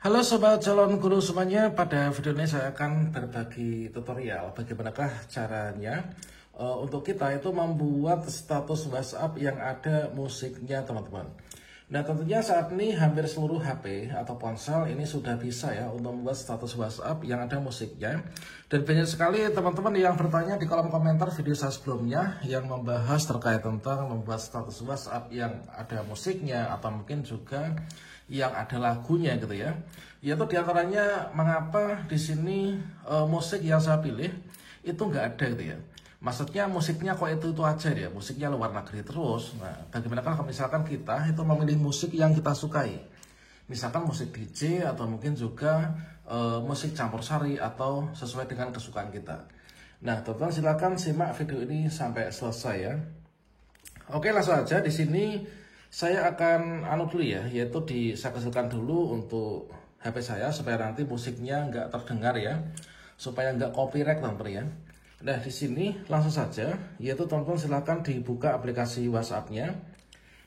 Halo sobat calon guru semuanya, pada video ini saya akan berbagi tutorial bagaimanakah caranya untuk kita itu membuat status WhatsApp yang ada musiknya teman-teman. Nah tentunya saat ini hampir seluruh HP atau ponsel ini sudah bisa ya untuk membuat status WhatsApp yang ada musiknya. Dan banyak sekali teman-teman yang bertanya di kolom komentar video saya sebelumnya yang membahas terkait tentang membuat status WhatsApp yang ada musiknya atau mungkin juga yang ada lagunya gitu ya. Yaitu diantaranya mengapa di sini musik yang saya pilih itu nggak ada gitu ya. Maksudnya musiknya kok itu aja ya, musiknya luar negeri terus. Nah, bagaimana kalau misalkan kita itu memilih musik yang kita sukai, misalkan musik DJ atau mungkin juga musik campur sari atau sesuai dengan kesukaan kita. Nah, teman-teman silakan simak video ini sampai selesai ya. Oke, langsung aja di sini saya akan dulu ya, yaitu saya kecilkan dulu untuk HP saya supaya nanti musiknya nggak terdengar ya, supaya nggak copyright teman-teman ya. Nah di sini langsung saja, yaitu teman-teman silahkan dibuka aplikasi WhatsApp-nya.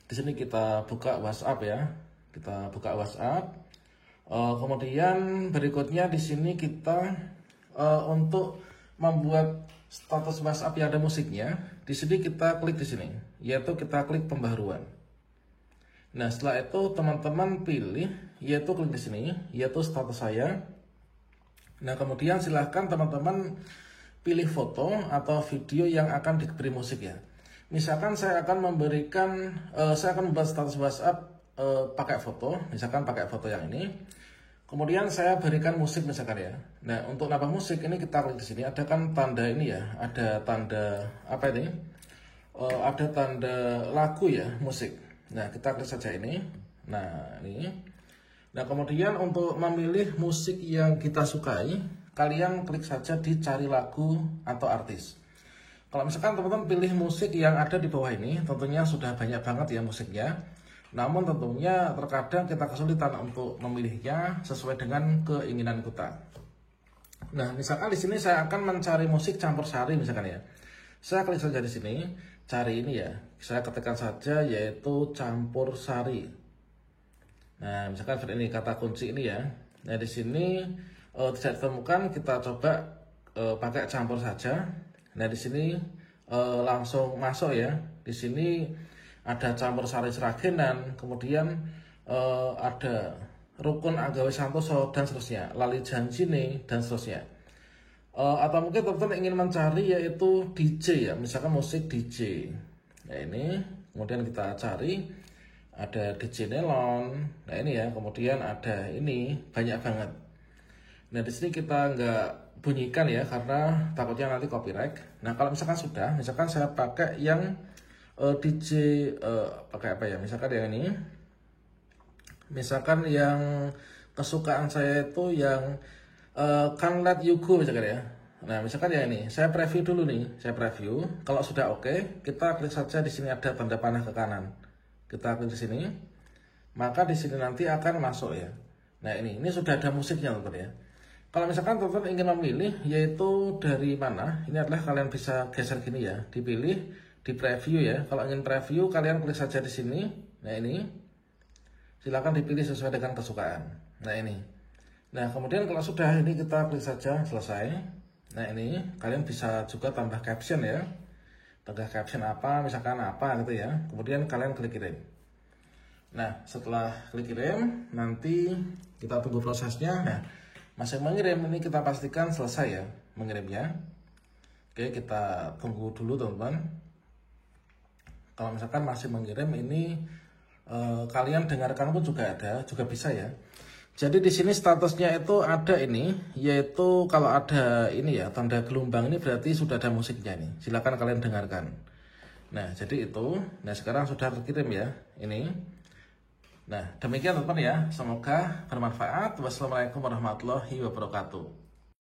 Di sini kita buka WhatsApp ya, kita buka WhatsApp. Kemudian berikutnya di sini kita untuk membuat status WhatsApp yang ada musiknya, di sini kita klik di sini, yaitu kita klik pembaharuan. Nah setelah itu teman-teman pilih, yaitu klik di sini, yaitu status saya. Nah kemudian silahkan teman-teman pilih foto atau video yang akan diberi musik ya. Misalkan saya akan membuat status WhatsApp pakai foto, misalkan pakai foto yang ini. Kemudian saya berikan musik misalkan ya. Nah untuk nambah musik ini kita klik di sini, ada kan tanda ini ya, ada tanda apa ini? Ada tanda lagu ya, musik. Nah kita klik saja ini. Nah ini. Nah kemudian untuk memilih musik yang kita sukai, kalian klik saja di cari lagu atau artis. Kalau misalkan teman-teman pilih musik yang ada di bawah ini, tentunya sudah banyak banget ya musiknya. Namun tentunya terkadang kita kesulitan untuk memilihnya sesuai dengan keinginan kita. Nah, misalkan di sini saya akan mencari musik campur sari misalkan ya. Saya klik saja di sini, cari ini ya. Saya ketikkan saja yaitu campur sari. Nah, misalkan ini kata kunci ini ya. Nah, di sini tidak ditemukan, kita coba pakai campur saja. Nah di sini langsung masuk ya. Di sini ada campur sari Sragenan, kemudian ada Rukun Agawe Santoso dan seterusnya, Lali Janjine dan seterusnya. Atau mungkin teman-teman ingin mencari yaitu DJ ya, misalkan musik DJ. Nah ini kemudian kita cari, ada DJ Nelon. Nah ini ya, kemudian ada ini banyak banget. Nah di sini kita nggak bunyikan ya karena takutnya nanti copyright. Nah kalau misalkan sudah, misalkan saya pakai yang DJ pakai apa ya? Misalkan yang ini, misalkan yang kesukaan saya itu yang Can't Let You Go misalkan ya. Nah misalkan yang ini, saya preview dulu nih, saya preview. Kalau sudah oke, kita klik saja di sini ada tanda panah ke kanan. Kita klik di sini, maka di sini nanti akan masuk ya. Nah ini sudah ada musiknya teman-teman ya. Kalau misalkan teman-teman ingin memilih yaitu dari mana, ini adalah kalian bisa geser gini ya, dipilih di preview ya. Kalau ingin preview kalian klik saja di sini. Nah ini, silakan dipilih sesuai dengan kesukaan. Nah ini. Nah kemudian kalau sudah ini kita klik saja selesai. Nah ini kalian bisa juga tambah caption ya, tambah caption apa, misalkan apa gitu ya. Kemudian kalian klik kirim. Nah setelah klik kirim nanti kita tunggu prosesnya. Nah masih mengirim, ini kita pastikan selesai ya mengirimnya. Oke kita tunggu dulu teman-teman. Kalau misalkan masih mengirim ini kalian dengarkan pun juga bisa ya. Jadi di sini statusnya itu ada ini, yaitu kalau ada ini ya tanda gelombang ini berarti sudah ada musiknya nih. Silakan kalian dengarkan. Nah jadi itu. Nah sekarang sudah terkirim ya ini. Nah, demikian teman-teman ya. Semoga bermanfaat. Wassalamualaikum warahmatullahi wabarakatuh.